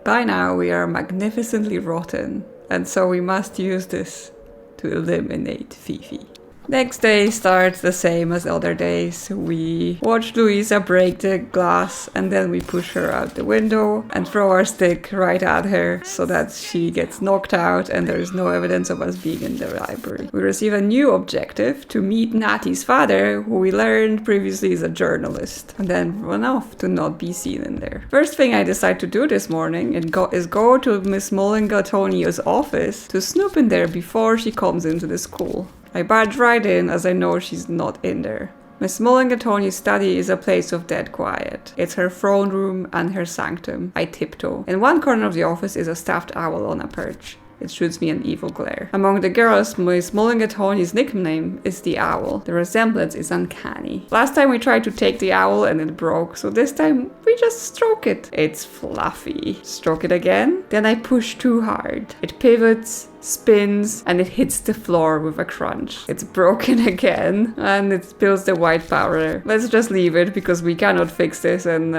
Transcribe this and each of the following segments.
By now we are magnificently rotten, and so we must use this to eliminate Fifi. Next day starts the same as other days. We watch Louisa break the glass and then we push her out the window and throw our stick right at her so that she gets knocked out and there is no evidence of us being in the library. We receive a new objective to meet Natty's father, who we learned previously is a journalist, and then run off to not be seen in there. First thing I decide to do this morning is go to Miss Mulligatawny's office to snoop in there before she comes into the school. I barge right in as I know she's not in there. Miss Mulligatawny's study is a place of dead quiet. It's her throne room and her sanctum. I tiptoe. In one corner of the office is a stuffed owl on a perch. It shoots me an evil glare. Among the girls, Miss Mulligatawny's nickname is the Owl. The resemblance is uncanny. Last time we tried to take the owl and it broke, so this time we just stroke it. It's fluffy. Stroke it again. Then I push too hard. It pivots, spins, and it hits the floor with a crunch. It's broken again, and it spills the white powder. Let's just leave it because we cannot fix this, and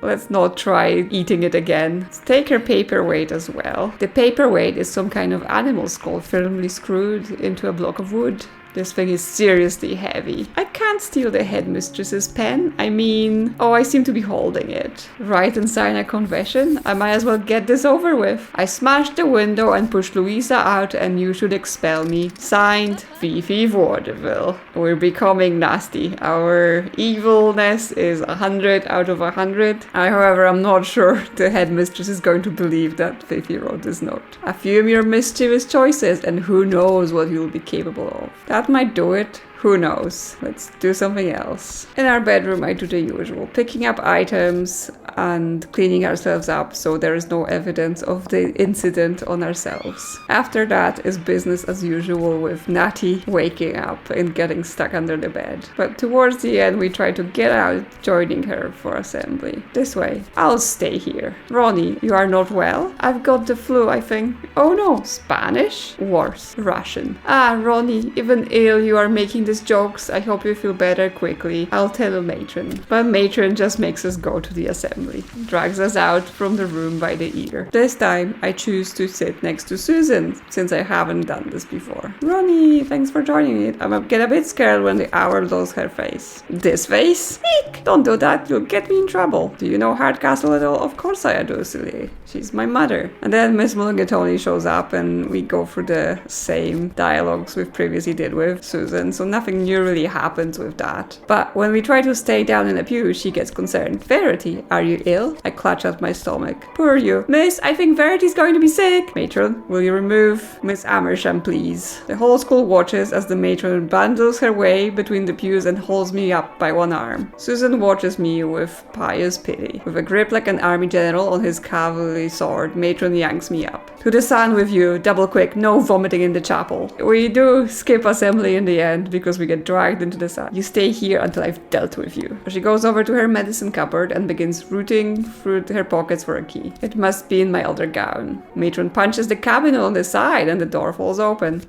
let's not try eating it again. Let's take her paperweight as well. The paperweight is some kind of animal skull firmly screwed into a block of wood. This thing is seriously heavy. I can't steal the headmistress's pen. I seem to be holding it. Write and sign a confession? I might as well get this over with. I smashed the window and pushed Louisa out, and you should expel me. Signed, Fifi Vaudeville. We're becoming nasty. Our evilness is 100 out of 100. However, I'm not sure the headmistress is going to believe that Fifi wrote this note. Affirm your mischievous choices, and who knows what you'll be capable of. That might do it. Who knows? Let's do something else. In our bedroom, I do the usual. Picking up items and cleaning ourselves up so there is no evidence of the incident on ourselves. After that is business as usual with Natty waking up and getting stuck under the bed. But towards the end, we try to get out, joining her for assembly. This way. I'll stay here. Ronnie, you are not well? I've got the flu, I think. Oh no, Spanish? Worse. Russian. Ronnie, even ill, you are making these jokes. I hope you feel better quickly. I'll tell a matron. But matron just makes us go to the assembly. Drags us out from the room by the ear. This time I choose to sit next to Susan, since I haven't done this before. Ronnie, thanks for joining me. I get a bit scared when the owl does her face. This face? Eek! Don't do that, you'll get me in trouble. Do you know Hardcastle at all? Of course I do, silly. She's my mother. And then Miss Mulligatawny shows up and we go through the same dialogues we've previously did with Susan, so nothing new really happens with that. But when we try to stay down in the pew, she gets concerned. Verity, are you ill? I clutch at my stomach. Poor you. Miss, I think Verity's going to be sick. Matron, will you remove Miss Amersham, please? The whole school watches as the matron bundles her way between the pews and holds me up by one arm. Susan watches me with pious pity. With a grip like an army general on his cavalry sword, matron yanks me up. To the sun with you, double quick, no vomiting in the chapel. We do skip assembly in the end because we get dragged into the sun. You stay here until I've dealt with you. She goes over to her medicine cupboard and begins rooting through her pockets for a key. It must be in my other gown. Matron punches the cabinet on the side and the door falls open.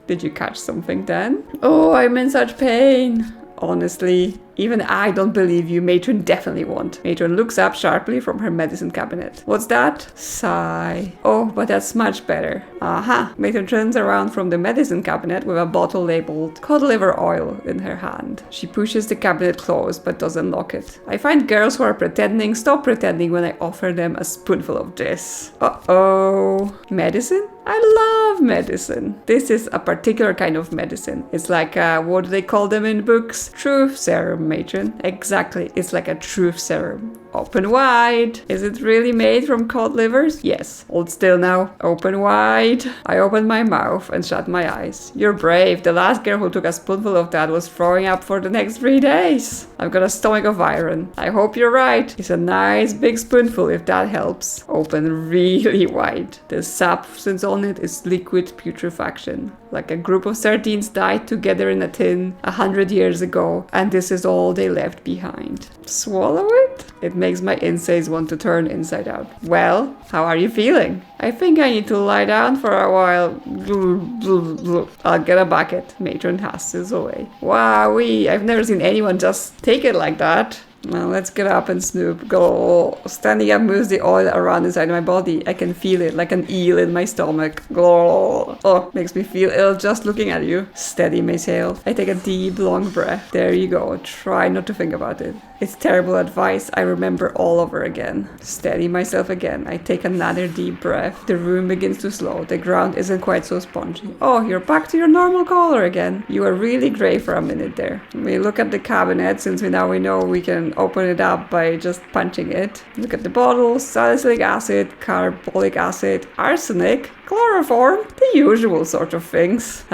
Did you catch something then? Oh, I'm in such pain. Honestly, even I don't believe you. Matron definitely won't. Matron looks up sharply from her medicine cabinet. What's that? Sigh. Oh, but that's much better. Aha. Matron turns around from the medicine cabinet with a bottle labeled cod liver oil in her hand. She pushes the cabinet closed but doesn't lock it. I find girls who are pretending stop pretending when I offer them a spoonful of this. Uh-oh. Medicine? I love medicine. This is a particular kind of medicine. It's like, what do they call them in books? Truth serum, matron. Exactly, it's like a truth serum. Open wide. Is it really made from cod livers? Yes. Hold still now. Open wide. I opened my mouth and shut my eyes. You're brave. The last girl who took a spoonful of that was throwing up for the next 3 days. I've got a stomach of iron. I hope you're right. It's a nice big spoonful if that helps. Open really wide. The substance on it is liquid putrefaction. Like a group of sardines died together in a tin 100 years ago, and this is all they left behind. Swallow it? It makes my insides want to turn inside out. Well, how are you feeling? I think I need to lie down for a while. I'll get a bucket. Matron hasses away. Wowee, I've never seen anyone just take it like that. Now let's get up and snoop. Go. Standing up moves the oil around inside my body. I can feel it like an eel in my stomach. Go. Oh, makes me feel ill just looking at you. Steady, Maysail. I take a deep, long breath. There you go. Try not to think about it. It's terrible advice I remember all over again. Steady myself again. I take another deep breath. The room begins to slow. The ground isn't quite so spongy. Oh, you're back to your normal color again. You were really gray for a minute there. We look at the cabinet since we know we can open it up by just punching it. Look at the bottles. Salicylic acid, carbolic acid, arsenic, chloroform, the usual sort of things.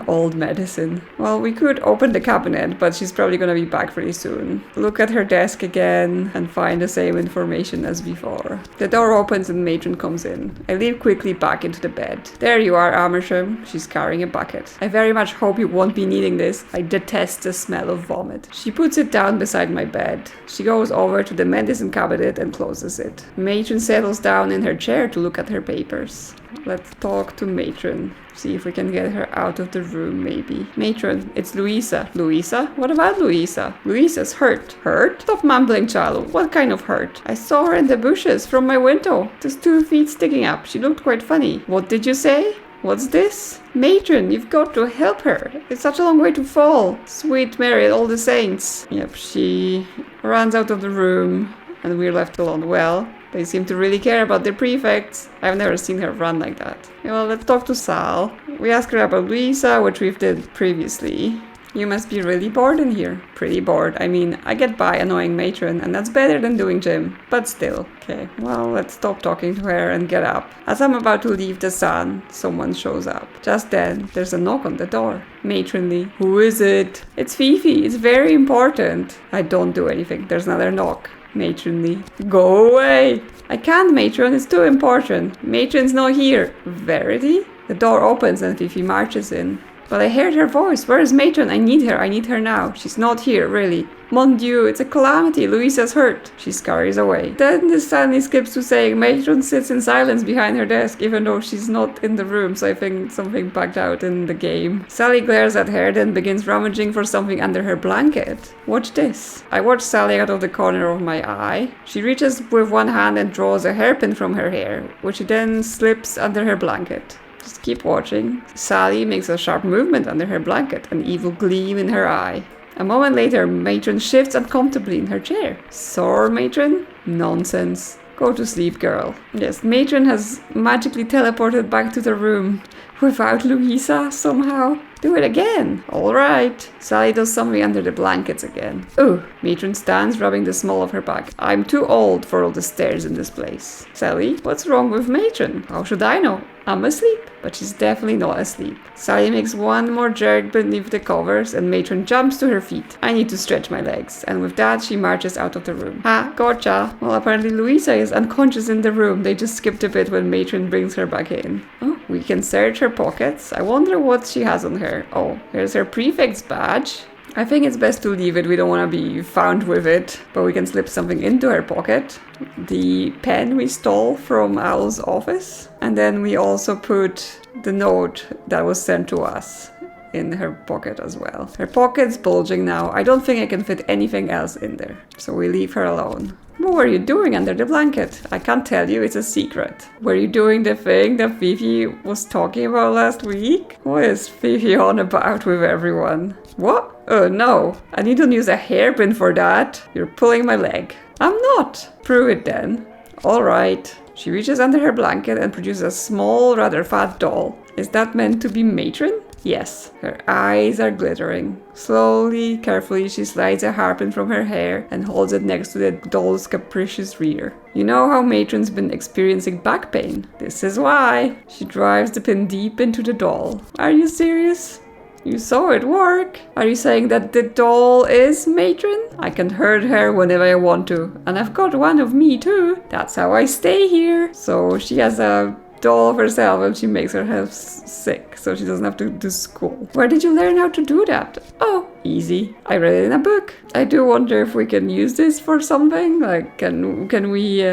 Old medicine. Well, we could open the cabinet, but she's probably gonna be back pretty soon. Look at her desk again and find the same information as before. The door opens and Matron comes in. I leap quickly back into the bed. There you are, Amersham. She's carrying a bucket. I very much hope you won't be needing this. I detest the smell of vomit. She puts it down beside my bed. She goes over to the medicine cabinet and closes it. Matron settles down in her chair to look at her papers. Let's talk to Matron. See if we can get her out of the room, maybe. Matron, it's Louisa. Louisa? What about Louisa? Louisa's hurt. Hurt? Stop mumbling, child. What kind of hurt? I saw her in the bushes from my window. Just 2 feet sticking up. She looked quite funny. What did you say? What's this? Matron, you've got to help her. It's such a long way to fall. Sweet Mary and all the saints. Yep, she runs out of the room and we're left alone. Well, they seem to really care about their prefects. I've never seen her run like that. Well, let's talk to Sal. We asked her about Louisa, which we've did previously. You must be really bored in here. Pretty bored. I mean, I get by annoying Matron, and that's better than doing gym. But still. Okay, well, let's stop talking to her and get up. As I'm about to leave the sun, someone shows up. Just then, there's a knock on the door. Matronly. Who is it? It's Fifi. It's very important. I don't do anything. There's another knock. Matronly. Go away! I can't, Matron. It's too important. Matron's not here. Verity? The door opens and Fifi marches in. But I heard her voice. Where is Matron? I need her. I need her now. She's not here, really. Mon Dieu, it's a calamity. Louisa's hurt. She scurries away. Then this suddenly skips to saying Matron sits in silence behind her desk, even though she's not in the room, so I think something bugged out in the game. Sally glares at her, then begins rummaging for something under her blanket. Watch this. I watch Sally out of the corner of my eye. She reaches with one hand and draws a hairpin from her hair, which she then slips under her blanket. Just keep watching. Sally makes a sharp movement under her blanket, an evil gleam in her eye. A moment later, Matron shifts uncomfortably in her chair. Sore, Matron? Nonsense. Go to sleep, girl. Yes, Matron has magically teleported back to the room without Louisa somehow. Do it again. All right. Sally does something under the blankets again. Ooh. Matron stands, rubbing the small of her back. I'm too old for all the stairs in this place. Sally, what's wrong with Matron? How should I know? I'm asleep. But she's definitely not asleep. Sally makes one more jerk beneath the covers and Matron jumps to her feet. I need to stretch my legs. And with that, she marches out of the room. Ha, gotcha. Well, apparently Louisa is unconscious in the room. They just skipped a bit when Matron brings her back in. Oh, we can search her pockets. I wonder what she has on her. Oh, here's her prefect's badge. I think it's best to leave it. We don't want to be found with it. But we can slip something into her pocket. The pen we stole from Owl's office. And then we also put the note that was sent to us in her pocket as well. Her pocket's bulging now. I don't think I can fit anything else in there. So we leave her alone. What were you doing under the blanket? I can't tell you, it's a secret. Were you doing the thing that Fifi was talking about last week? What is Fifi on about with everyone? What? Oh no, I need to use a hairpin for that. You're pulling my leg. I'm not. Prove it then. Alright. She reaches under her blanket and produces a small, rather fat doll. Is that meant to be Matron? Yes, her eyes are glittering. Slowly, carefully, she slides a hairpin from her hair and holds it next to the doll's capricious rear. You know how Matron's been experiencing back pain? This is why. She drives the pin deep into the doll. Are you serious? You saw it work. Are you saying that the doll is Matron? I can hurt her whenever I want to. And I've got one of me too. That's how I stay here. So she has a doll of herself and she makes herself sick so she doesn't have to do school. Where did you learn how to do that? Oh, Easy. I read it in a book. I do wonder if we can use this for something. Like, can we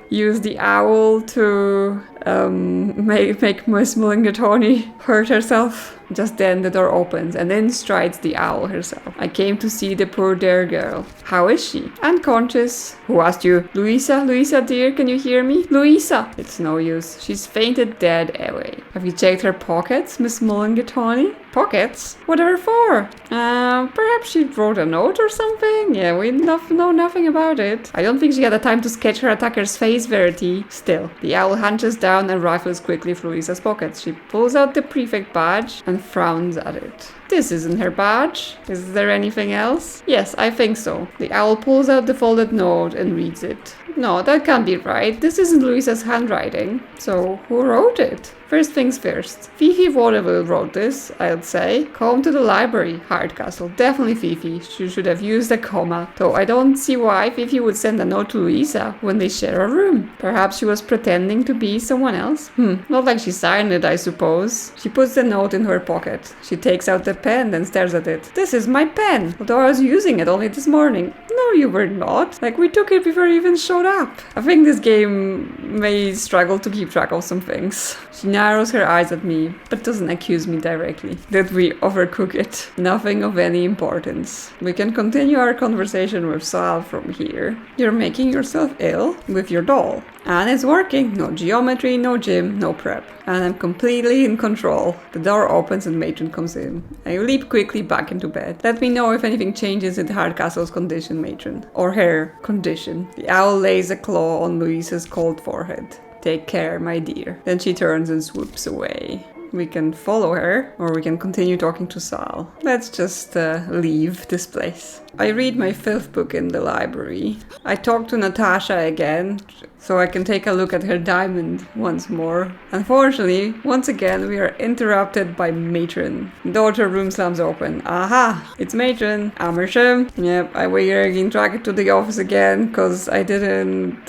use the owl to make Miss Mulligatawny hurt herself? Just then the door opens and in strides the owl herself. I came to see the poor dear girl. How is she? Unconscious. Who asked you? Louisa? Louisa dear, can you hear me? Louisa! It's no use. She's fainted dead away. Have you checked her pockets, Miss Mulligatawny? Pockets? What are for? Perhaps she wrote a note or something? Yeah, we know nothing about it. I don't think she had the time to sketch her attacker's face, Verity. Still, the owl hunches down and rifles quickly through Lisa's pockets. She pulls out the prefect badge and frowns at it. This isn't her badge. Is there anything else? Yes, I think so. The owl pulls out the folded note and reads it. No, that can't be right. This isn't Louisa's handwriting. So, who wrote it? First things first. Fifi Vaudeville wrote this, I'd say. Come to the library, Hardcastle. Definitely Fifi. She should have used a comma. Though I don't see why Fifi would send a note to Louisa when they share a room. Perhaps she was pretending to be someone else? Not like she signed it, I suppose. She puts the note in her pocket. She takes out the pen and stares at it. This is my pen, although I was using it only this morning. No, you were not. Like, we took it before you even showed up. I think this game may struggle to keep track of some things. She narrows her eyes at me, but doesn't accuse me directly. Did we overcook it? Nothing of any importance. We can continue our conversation with Sal from here. You're making yourself ill with your doll. And it's working. No geometry, no gym, no prep. And I'm completely in control. The door opens and Matron comes in. I leap quickly back into bed. Let me know if anything changes in Hardcastle's condition, Matron. Or her condition. The owl lays a claw on Louisa's cold forehead. Take care, my dear. Then she turns and swoops away. We can follow her, or we can continue talking to Sal. Let's just leave this place. I read my 5th book in the library. I talk to Natasha again, so I can take a look at her diamond once more. Unfortunately, once again, we are interrupted by Matron. The daughter room slams open. Aha! It's Matron. Amersham. Yep, we're getting dragged to the office again, because I didn't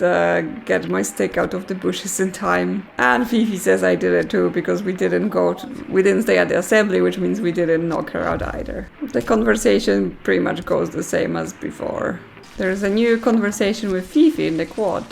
get my stick out of the bushes in time. And Fifi says I did it too, because we didn't stay at the assembly, which means we didn't knock her out either. The conversation pretty much goes the same as before. There's a new conversation with Fifi in the quad.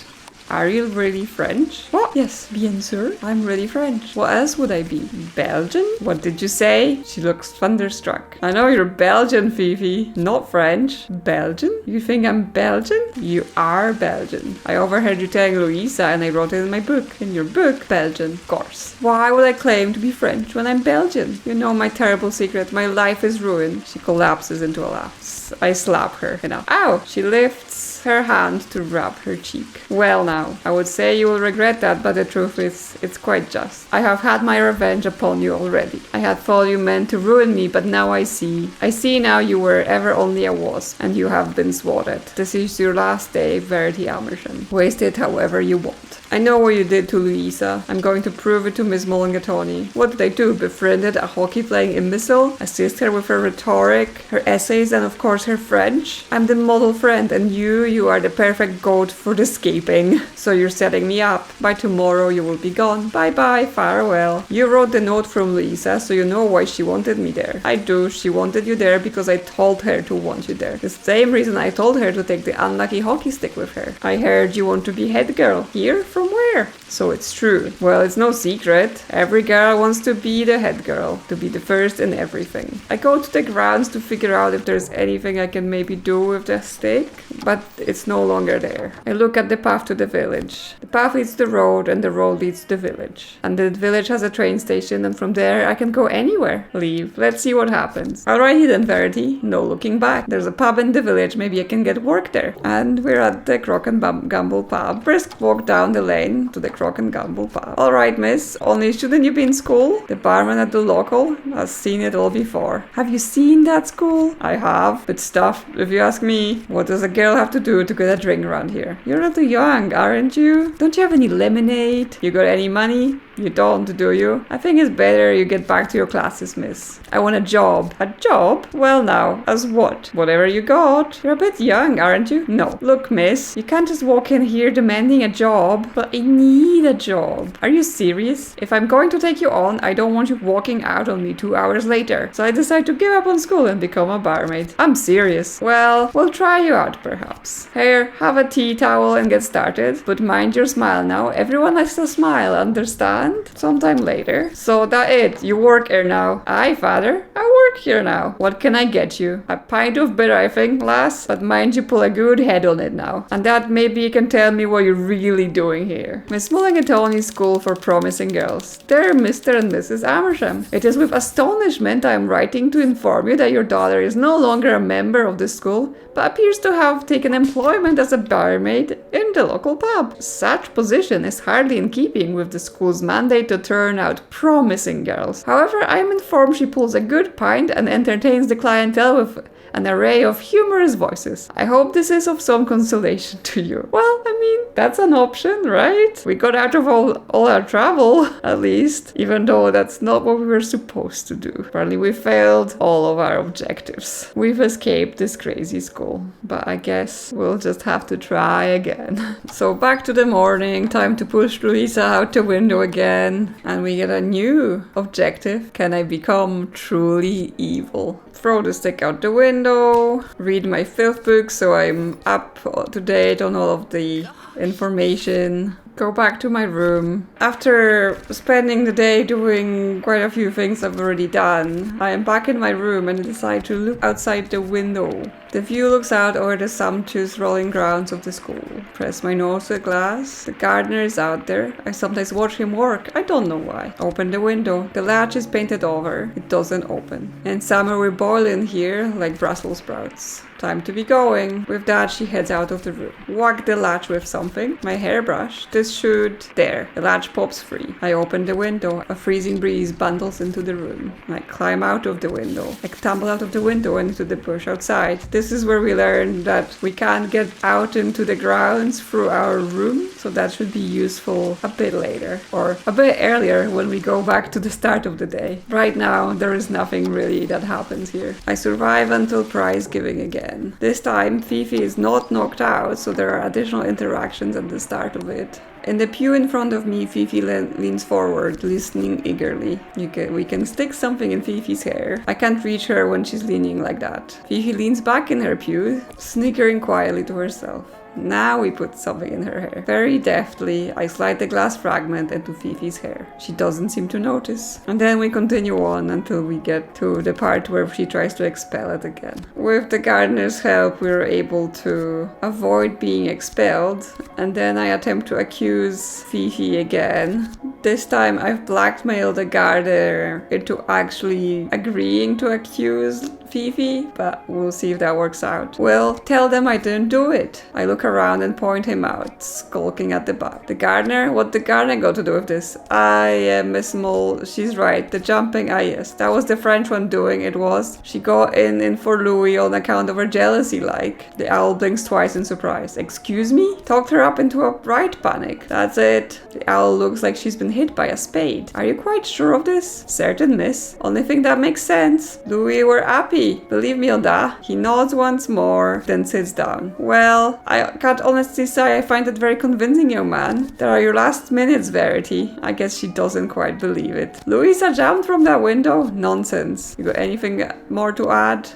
Are you really French? What? Yes, bien sûr. I'm really French. What else would I be? Belgian? What did you say? She looks thunderstruck. I know you're Belgian, Fifi. Not French. Belgian? You think I'm Belgian? You are Belgian. I overheard you telling Louisa and I wrote it in my book. In your book? Belgian. Of course. Why would I claim to be French when I'm Belgian? You know my terrible secret. My life is ruined. She collapses into a laugh. I slap her. Ow! She lifts her hand to rub her cheek. Well now, I would say you will regret that, but the truth is, it's quite just. I have had my revenge upon you already. I had thought you meant to ruin me, but now I see. I see now you were ever only a wasp, and you have been swatted. This is your last day, Verity Amersham. Waste it however you want. I know what you did to Louisa. I'm going to prove it to Miss Mulligatawny. What did I do? Befriended a hockey-playing imbecile? Assist her with her rhetoric, her essays, and of course her French? I'm the model friend, and you are the perfect goat for the escaping. So you're setting me up. By tomorrow you will be gone. Bye-bye, farewell. You wrote the note from Louisa, so you know why she wanted me there. I do. She wanted you there because I told her to want you there. The same reason I told her to take the unlucky hockey stick with her. I heard you want to be head girl. Here? From where? So it's true. Well, it's no secret. Every girl wants to be the head girl, to be the first in everything. I go to the grounds to figure out if there's anything I can maybe do with the stick, but it's no longer there. I look at the path to the village. The path leads to the road and the road leads to the village. And the village has a train station and from there I can go anywhere. Leave. Let's see what happens. Alrighty then, Verity. No looking back. There's a pub in the village. Maybe I can get work there. And we're at the Crock and Gamble pub. Brisk walk down the lane to the Crock and Gamble pub. Alright, miss. Only shouldn't you be in school? The barman at the local has seen it all before. Have you seen that school? I have. But stuff, if you ask me. What does a girl have to do do to get a drink around here? You're a little young, aren't you? Don't you have any lemonade? You got any money? You don't, do you? I think it's better you get back to your classes, miss. I want a job. A job? Well now, as what? Whatever you got. You're a bit young, aren't you? No. Look, miss, you can't just walk in here demanding a job. But I need a job. Are you serious? If I'm going to take you on, I don't want you walking out on me 2 hours later. So I decide to give up on school and become a barmaid. I'm serious. Well, we'll try you out, perhaps. Here, have a tea towel and get started. But mind your smile now. Everyone likes to smile, understand? Sometime later. So that it, you work here now. Aye, father, I work here now. What can I get you? A pint of beer, I think, lass. But mind you pull a good head on it now. And that maybe you can tell me what you're really doing here. Miss Mulligatawny School for Promising Girls. Dear Mr. and Mrs. Amersham, it is with astonishment I am writing to inform you that your daughter is no longer a member of the school, but appears to have taken employment as a barmaid in the local pub. Such position is hardly in keeping with the school's mandate to turn out promising girls. However, I am informed she pulls a good pint and entertains the clientele with an array of humorous voices. I hope this is of some consolation to you. Well, I mean, that's an option, right? We got out of all our trouble, at least, even though that's not what we were supposed to do. Apparently we failed all of our objectives. We've escaped this crazy school, but I guess we'll just have to try again. So back to the morning, time to push Louisa out the window again, and we get a new objective. Can I become truly evil? Throw the stick out the window, read my filth book so I'm up to date on all of the information, go back to my room. After spending the day doing quite a few things I've already done, I am back in my room and decide to look outside the window. The view looks out over the sumptuous rolling grounds of the school. Press my nose to the glass. The gardener is out there. I sometimes watch him work. I don't know why. Open the window. The latch is painted over. It doesn't open. In summer we boil in here like Brussels sprouts. Time to be going. With that, she heads out of the room. Whack the latch with something. My hairbrush. This should... There. The latch pops free. I open the window. A freezing breeze bundles into the room. I climb out of the window. I tumble out of the window and into the bush outside. This is where we learn that we can't get out into the grounds through our room. So that should be useful a bit later. Or a bit earlier when we go back to the start of the day. Right now, there is nothing really that happens here. I survive until prize giving again. This time, Fifi is not knocked out, so there are additional interactions at the start of it. In the pew in front of me, Fifi leans forward, listening eagerly. We can stick something in Fifi's hair. I can't reach her when she's leaning like that. Fifi leans back in her pew, snickering quietly to herself. Now we put something in her hair. Very deftly, I slide the glass fragment into Fifi's hair. She doesn't seem to notice. And then we continue on until we get to the part where she tries to expel it again. With the gardener's help, we're able to avoid being expelled. And then I attempt to accuse Fifi again. This time I've blackmailed the gardener into actually agreeing to accuse Fifi, but we'll see if that works out. Well, tell them I didn't do it. I look around and point him out, skulking at the back. The gardener? What the gardener got to do with this? Miss Mole, she's right. The jumping, yes. That was the French one doing it was. She got in for Louis on account of her jealousy, like. The owl blinks twice in surprise. Excuse me? Talked her up into a right panic. That's it. The owl looks like she's been hit by a spade. Are you quite sure of this? Certain, miss. Only thing that makes sense. Louis were happy. Believe me on that. He nods once more, then sits down. Well, I can't honestly say I find it very convincing, young man. There are your last minutes, Verity. I guess she doesn't quite believe it. Louisa jumped from that window? Nonsense. You got anything more to add?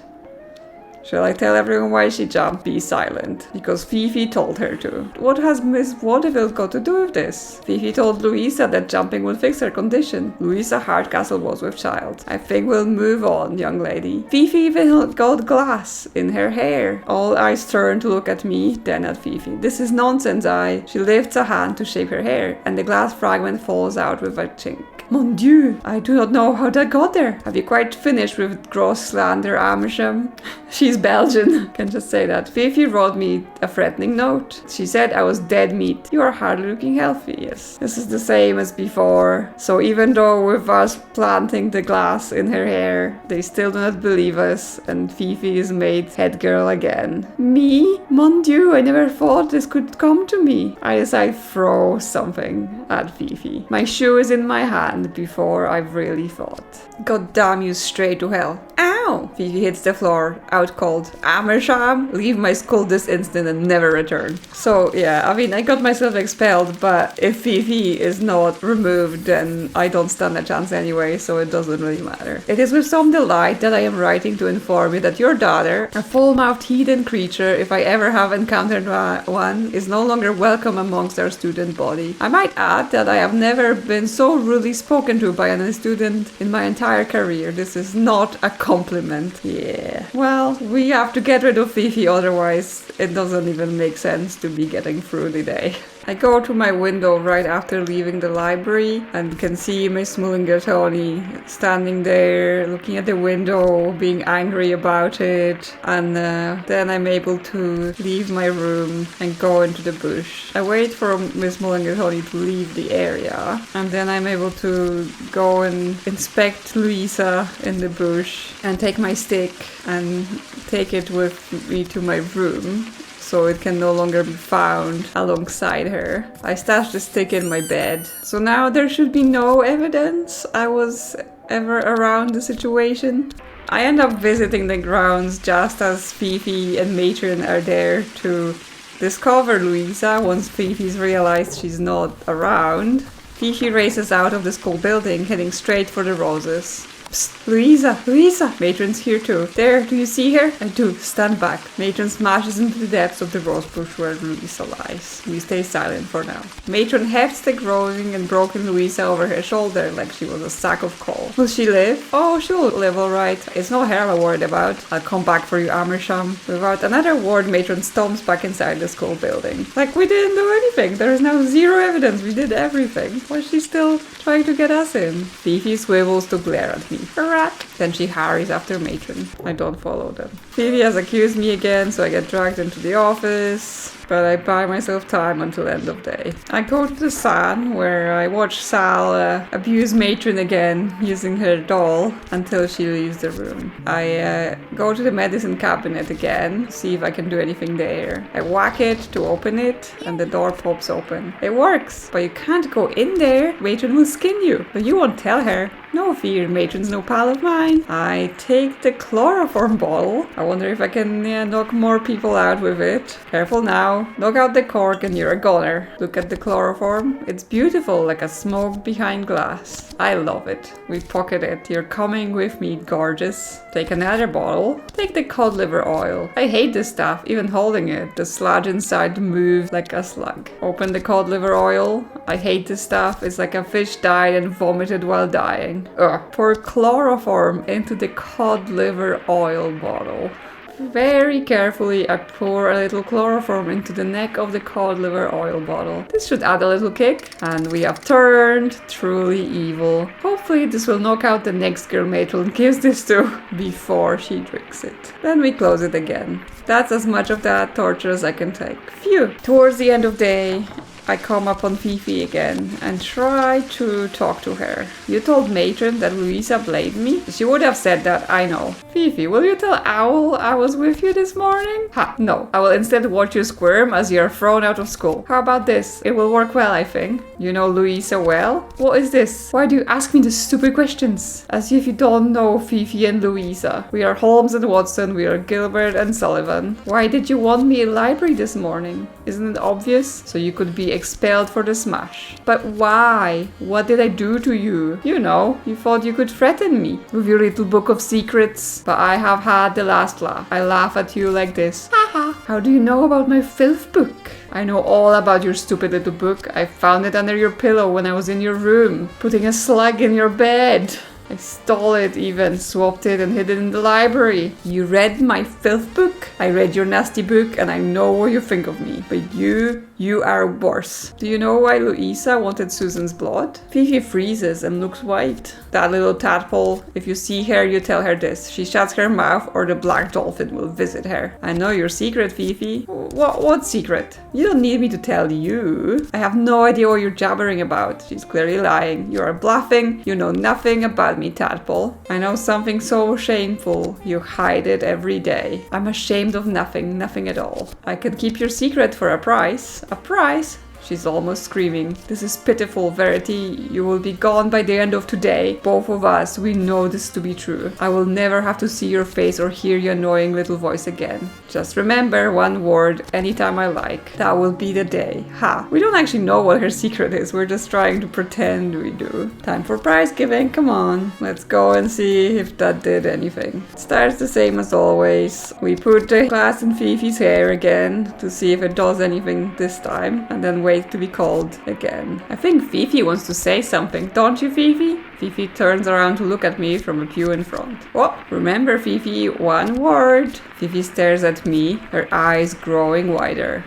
Shall I tell everyone why she jumped? Be silent. Because Fifi told her to. What has Miss Vaudeville got to do with this? Fifi told Louisa that jumping would fix her condition. Louisa Hardcastle was with child. I think we'll move on, young lady. Fifi even got glass in her hair. All eyes turn to look at me, then at Fifi. This is nonsense, She lifts a hand to shape her hair, and the glass fragment falls out with a chink. Mon Dieu, I do not know how that got there. Have you quite finished with gross slander, Amersham? She's Belgian, can just say that. Fifi wrote me a threatening note. She said I was dead meat. You are hardly looking healthy, yes. This is the same as before. So even though with us planting the glass in her hair, they still do not believe us, and Fifi is made head girl again. Me? Mon Dieu, I never thought this could come to me. I decide throw something at Fifi. My shoe is in my hand before I've really thought. God damn you straight to hell. Ow! Fifi hits the floor, out cold. Amersham, leave my school this instant and never return. So yeah, I mean, I got myself expelled, but if Fifi is not removed, then I don't stand a chance anyway, so it doesn't really matter. It is with some delight that I am writing to inform you that your daughter, a full-mouthed heathen creature, if I ever have encountered one, is no longer welcome amongst our student body. I might add that I have never been so rudely spoken to by a student in my entire career. This is not a compliment. Yeah. Well, we have to get rid of Fifi, otherwise it doesn't even make sense to be getting through the day. I go to my window right after leaving the library and can see Miss Mullingatawny standing there, looking at the window, being angry about it. And then I'm able to leave my room and go into the bush. I wait for Miss Mullingatawny to leave the area, and then I'm able to go and inspect Louisa in the bush and take my stick and take it with me to my room, so it can no longer be found alongside her. I stashed the stick in my bed. So now there should be no evidence I was ever around the situation. I end up visiting the grounds just as Fifi and Matron are there to discover Louisa once Fifi's realized she's not around. Fifi races out of the school building, heading straight for the roses. Psst, Louisa, Louisa! Matron's here too. There, do you see her? I do. Stand back. Matron smashes into the depths of the rose bush where Louisa lies. We stay silent for now. Matron hefts the groaning and broken Louisa over her shoulder like she was a sack of coal. Will she live? Oh, she'll live alright. It's no hair I'm worried about. I'll come back for you, Amersham. Without another word, Matron stomps back inside the school building. Like we didn't do anything. There is now zero evidence. We did everything. Why is she still trying to get us in? Fifi swivels to glare at me. A rat. Then she hurries after Matron. I don't follow them. Fifi has accused me again, so I get dragged into the office. But I buy myself time until end of day. I go to the San, where I watch Sal abuse Matron again, using her doll, until she leaves the room. I go to the medicine cabinet again, see if I can do anything there. I whack it to open it, and the door pops open. It works, but you can't go in there. Matron will skin you, but you won't tell her. No fear, Matron's no pal of mine. I take the chloroform bottle. I wonder if I can knock more people out with it. Careful now. Knock out the cork and you're a goner. Look at the chloroform. It's beautiful, like a smoke behind glass. I love it. We pocket it. You're coming with me, gorgeous. Take another bottle. Take the cod liver oil. I hate this stuff, even holding it. The sludge inside moves like a slug. Open the cod liver oil. I hate this stuff. It's like a fish died and vomited while dying. Ugh. Pour chloroform into the cod liver oil bottle. Very carefully, I pour a little chloroform into the neck of the cod liver oil bottle. This should add a little kick. And we have turned truly evil. Hopefully this will knock out the next girl Matron gives this to before she drinks it. Then we close it again. That's as much of that torture as I can take. Phew. Towards the end of the day, I come upon Fifi again and try to talk to her. You told Matron that Louisa blamed me? She would have said that, I know. Fifi, will you tell Owl I was with you this morning? Ha, no. I will instead watch you squirm as you are thrown out of school. How about this? It will work well, I think. You know Louisa well? What is this? Why do you ask me the stupid questions? As if you don't know Fifi and Louisa. We are Holmes and Watson, we are Gilbert and Sullivan. Why did you want me in the library this morning? Isn't it obvious? So you could be expelled for the smash. But why? What did I do to you? You know, you thought you could threaten me with your little book of secrets. But I have had the last laugh. I laugh at you like this. Haha. How do you know about my filth book? I know all about your stupid little book. I found it under your pillow when I was in your room, putting a slug in your bed. I stole it even, swapped it and hid it in the library. You read my filth book? I read your nasty book and I know what you think of me. But you You are worse. Do you know why Louisa wanted Susan's blood? Fifi freezes and looks white. That little tadpole. If you see her, you tell her this. She shuts her mouth or the black dolphin will visit her. I know your secret, Fifi. What secret? You don't need me to tell you. I have no idea what you're jabbering about. She's clearly lying. You are bluffing. You know nothing about me, tadpole. I know something so shameful. You hide it every day. I'm ashamed of nothing at all. I can keep your secret for a price. A price? She's almost screaming. This is pitiful, Verity. You will be gone by the end of today. Both of us, we know this to be true. I will never have to see your face or hear your annoying little voice again. Just remember one word anytime I like. That will be the day. Ha! We don't actually know what her secret is. We're just trying to pretend we do. Time for prize giving. Come on. Let's go and see if that did anything. It starts the same as always. We put the glass in Fifi's hair again to see if it does anything this time. And then wait to be called again. I think Fifi wants to say something, don't you, Fifi? Fifi turns around to look at me from a pew in front. Oh, remember, Fifi, one word. Fifi stares at me, her eyes growing wider.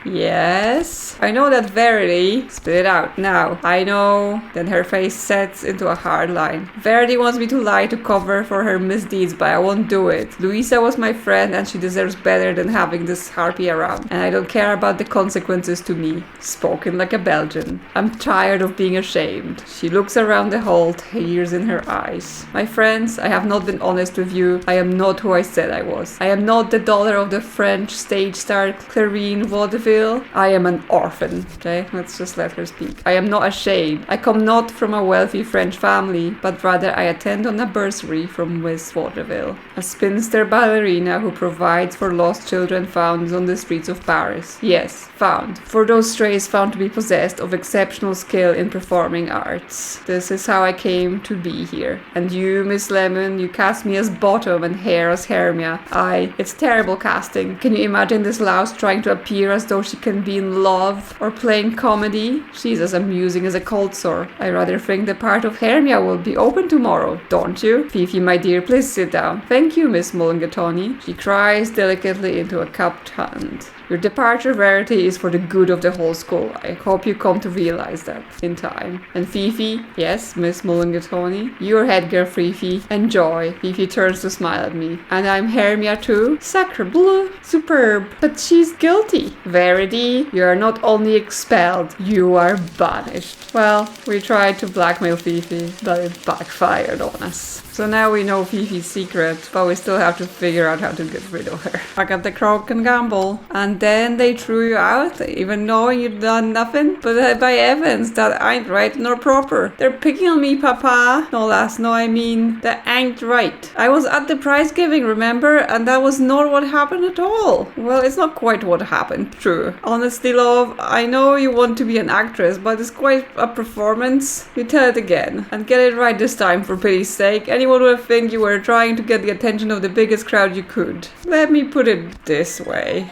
Yes. I know that Verity. Spit it out now. I know. Then her face sets into a hard line. Verity wants me to lie to cover for her misdeeds, but I won't do it. Louisa was my friend and she deserves better than having this harpy around. And I don't care about the consequences to me. Spoken like a Belgian. I'm tired of being ashamed. She looks around the hall, tears in her eyes. My friends, I have not been honest with you. I am not who I said I was. I am not the daughter of the French stage star Clarine Vaudeville. I am an orphan. Okay, let's just let her speak. I am not ashamed. I come not from a wealthy French family, but rather I attend on a bursary from Miss Vaudeville, a spinster ballerina who provides for lost children found on the streets of Paris. Yes, found. For those strays found to be possessed of exceptional skill in performing arts. This is how I came to be here. And you, Miss Lemon, you cast me as Bottom and Hare as Hermia. It's terrible casting. Can you imagine this louse trying to appear as though she can be in love or playing comedy? She's as amusing as a cold sore. I rather think the part of Hermia will be open tomorrow, don't you? Fifi, my dear, please sit down. Thank you, Miss Mulligatawny. She cries delicately into a cupped hand. Your departure, Verity, is for the good of the whole school. I hope you come to realize that in time. And Fifi, yes, Miss Mulligatawny, your headgear, Fifi. Enjoy. Fifi turns to smile at me. And I'm Hermia too? Sacre bleu. Superb. But she's guilty. Verity, you are not only expelled, you are banished. Well, we tried to blackmail Fifi, but it backfired on us. So now we know Fifi's secret, but we still have to figure out how to get rid of her. Back at the Croak and Gamble. And then they threw you out, even knowing you'd done nothing. But by heavens, that ain't right nor proper. They're picking on me, Papa. No, lass, no, I mean, that ain't right. I was at the prize giving, remember? And that was not what happened at all. Well, it's not quite what happened, true. Honestly, love, I know you want to be an actress, but it's quite a performance. You tell it again. And get it right this time, for pity's sake. Anyone would think you were trying to get the attention of the biggest crowd you could. Let me put it this way.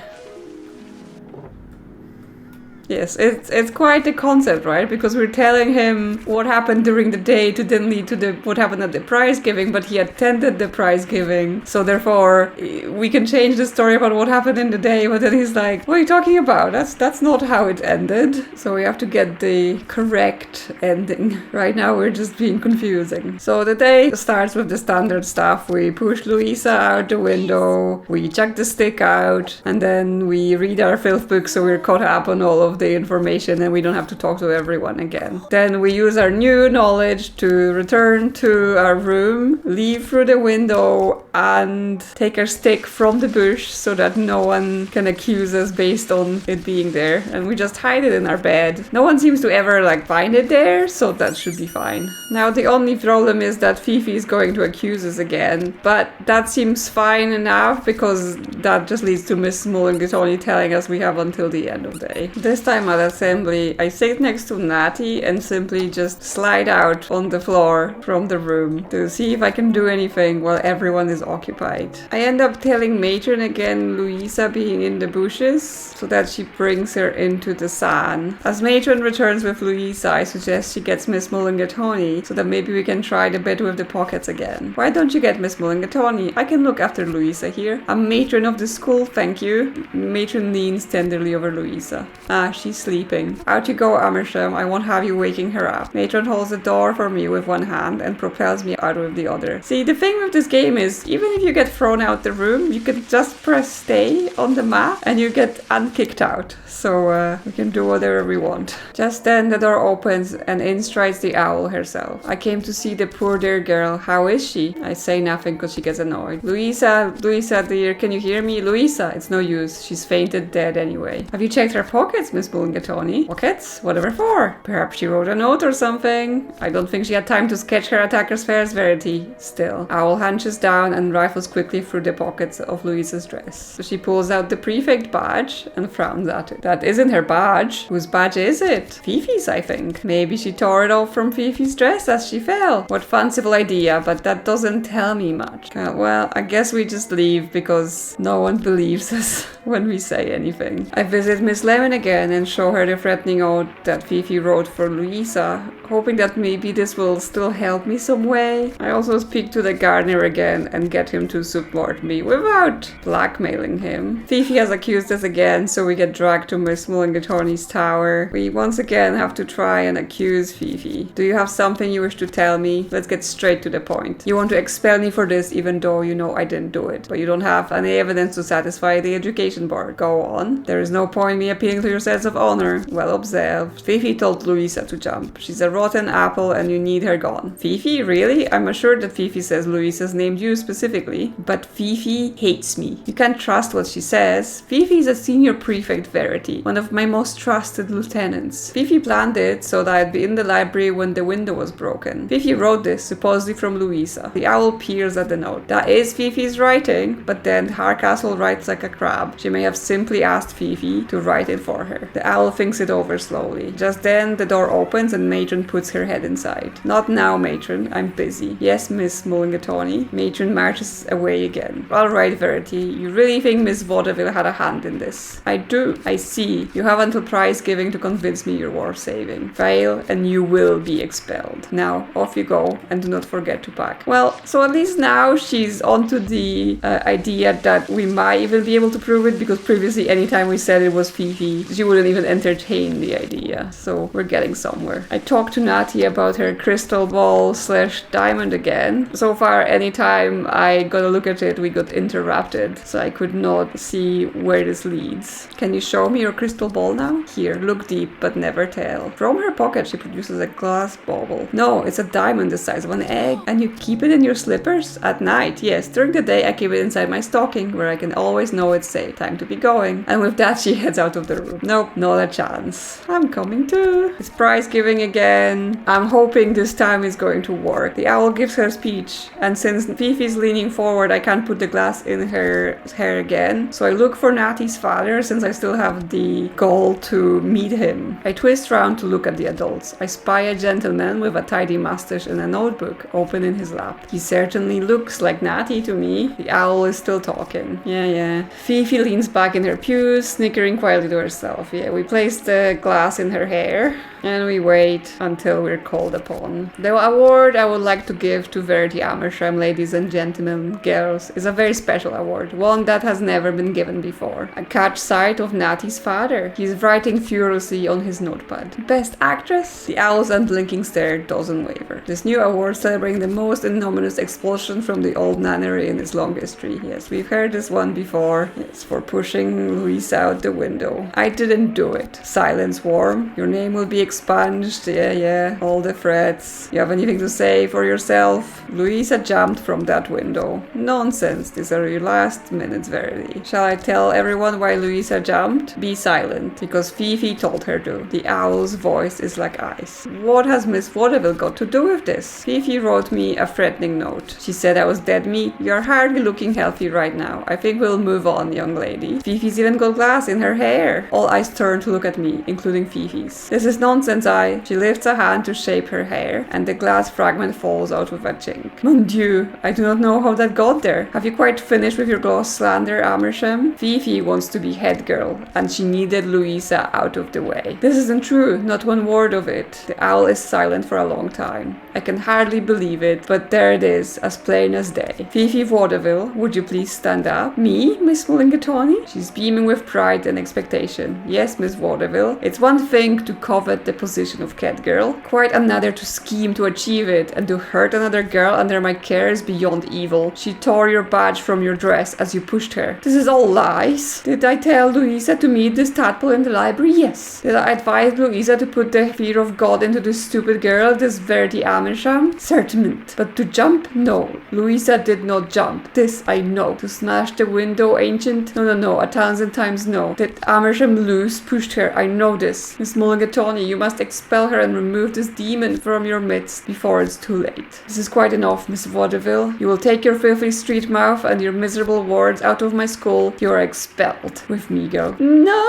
Yes, it's quite the concept, right? Because we're telling him what happened during the day to then lead to what happened at the prize giving, but he attended the prize giving. So therefore, we can change the story about what happened in the day, but then he's like, what are you talking about? That's not how it ended. So we have to get the correct ending. Right now, we're just being confusing. So the day starts with the standard stuff. We push Louisa out the window, we chuck the stick out, and then we read our filth book so we're caught up on all of the information and we don't have to talk to everyone again. Then we use our new knowledge to return to our room, leave through the window, and take our stick from the bush so that no one can accuse us based on it being there. And we just hide it in our bed. No one seems to ever find it there, so that should be fine. Now the only problem is that Fifi is going to accuse us again, but that seems fine enough because that just leads to Miss Mulligatawny telling us we have until the end of the day. This time at assembly, I sit next to Natty and simply just slide out on the floor from the room to see if I can do anything while everyone is occupied. I end up telling Matron again Louisa being in the bushes so that she brings her into the sand. As Matron returns with Louisa, I suggest she gets Miss Mulligatawny so that maybe we can try the bit with the pockets again. Why don't you get Miss Mulligatawny? I can look after Louisa here. I'm matron of the school, thank you. Matron leans tenderly over Louisa. Ah, she's sleeping. Out you go, Amersham. I won't have you waking her up. Matron holds the door for me with one hand and propels me out with the other. See, the thing with this game is, even if you get thrown out the room, you can just press stay on the map and you get unkicked out. So we can do whatever we want. Just then the door opens and in strides the owl herself. I came to see the poor dear girl. How is she? I say nothing because she gets annoyed. Louisa dear, can you hear me? Louisa, it's no use. She's fainted dead anyway. Have you checked her pockets, Miss Mulligatawny? Pockets? Whatever for? Perhaps she wrote a note or something. I don't think she had time to sketch her attacker's fair's verity. Still, Owl hunches down and rifles quickly through the pockets of Louisa's dress. So she pulls out the prefect badge and frowns at it. That isn't her badge. Whose badge is it? Fifi's, I think. Maybe she tore it off from Fifi's dress as she fell. What fanciful idea, but that doesn't tell me much. Well, I guess we just leave because no one believes us when we say anything. I visit Miss Lemon again and show her the threatening note that Fifi wrote for Louisa, hoping that maybe this will still help me some way. I also speak to the gardener again and get him to support me without blackmailing him. Fifi has accused us again, so we get dragged to Miss Mulligatawny's tower. We once again have to try and accuse Fifi. Do you have something you wish to tell me? Let's get straight to the point. You want to expel me for this even though you know I didn't do it, but you don't have any evidence to satisfy the education board. Go on. There is no point me appealing to your sense of honor. Well observed. Fifi told Louisa to jump. She's a rotten apple and you need her gone. Fifi? Really? I'm assured that Fifi says Louisa's named you specifically, but Fifi hates me. You can't trust what she says. Fifi is a senior prefect Verity, one of my most trusted lieutenants. Fifi planned it so that I'd be in the library when the window was broken. Fifi wrote this, supposedly from Louisa. The owl peers at the note. That is Fifi's writing, but then Hardcastle writes like a crab. She may have simply asked Fifi to write it for her. The owl thinks it over slowly. Just then, the door opens and Matron puts her head inside. Not now, Matron. I'm busy. Yes, Miss Mulligatawny. Matron marches away again. All right, Verity. You really think Miss Vaudeville had a hand in this? I do. I see. You have until prize giving to convince me you're worth saving. Fail and you will be expelled. Now, off you go and do not forget to pack. Well, so at least now she's onto the idea that we might even be able to prove it, because previously anytime we said it was Fifi, she wouldn't even entertain the idea. So we're getting somewhere. I talked to Natty about her crystal ball / diamond again. So far, anytime I got a look at it, we got interrupted, so I could not see where this leads. Can you show me your crystal ball now? Here, look deep, but never tell. From her pocket, she produces a glass bauble. No, it's a diamond the size of an egg. And you keep it in your slippers? At night, yes. During the day, I keep it inside my stocking, where I can always know it's safe. Time to be going. And with that, she heads out of the room. Nope, not a chance. I'm coming too. It's prize giving again. I'm hoping this time is going to work. The owl gives her speech, and since Fifi's leaning forward, I can't put the glass in her hair again. So I look for Natty's father, since I still have the goal to meet him. I twist round to look at the adults. I spy a gentleman with a tidy mustache and a notebook open in his lap. He certainly looks like Natty to me. The owl is still talking. Yeah. Fifi leans back in her pews, snickering quietly to herself. Yeah, we place the glass in her hair and we wait until we're called upon. The award I would like to give to Verity Amersham, ladies and gentlemen, girls, is a very special award, one that has never been given before. I catch sight of Natty's father. He's writing furiously on his notepad. Best actress? The owl's unblinking stare doesn't waver. This new award celebrating the most ignominious expulsion from the old nunnery in its long history. Yes, we've heard this one before. Yes, for pushing Louisa out the window. I didn't do it. Silence, Worm. Your name will be expunged. Yeah. All the threats. You have anything to say for yourself? Louisa jumped from that window. Nonsense. These are your last minutes, Verity. Shall I tell everyone why Louisa jumped? Be silent, because Fifi told her to. The owl's voice is like ice. What has Miss Vaudeville got to do with this. Fifi wrote me a threatening note. She said I was dead meat. You're hardly looking healthy right now. I think we'll move on, young lady. Fifi's even got glass in her hair. All eyes turn to look at me, including Fifi's. This is nonsense, She lifts a hand to shape her hair, and the glass fragment falls out with a chink. Mon Dieu, I do not know how that got there. Have you quite finished with your gloss slander, Amersham? Fifi wants to be head girl, and she needed Louisa out of the way. This isn't true, not one word of it. The owl is silent for a long time. I can hardly believe it, but there it is, as plain as day. Fifi Vaudeville, would you please stand up? Me, Miss Mulligatawny? She's beaming with pride and expectation. Yes, Miss Vaudeville. It's one thing to covet the position of cat girl, quite another to scheme to achieve it, and to hurt another girl under my care is beyond evil. She tore your badge from your dress as you pushed her. This is all lies. Did I tell Louisa to meet this tadpole in the library? Yes. Did I advise Louisa to put the fear of God into this stupid girl, this Verity Amersham? Certainment. But to jump? No. Louisa did not jump. This I know. To smash the window, ancient? No. 1,000 times no. Did Amersham loose pushed her? I know this. Miss Mulligatawny, you must expel her and remove this demon from your midst before it's too late. This is quite enough, Miss Vaudeville. You will take your filthy street mouth and your miserable words out of my school. You are expelled. With me, girl. No!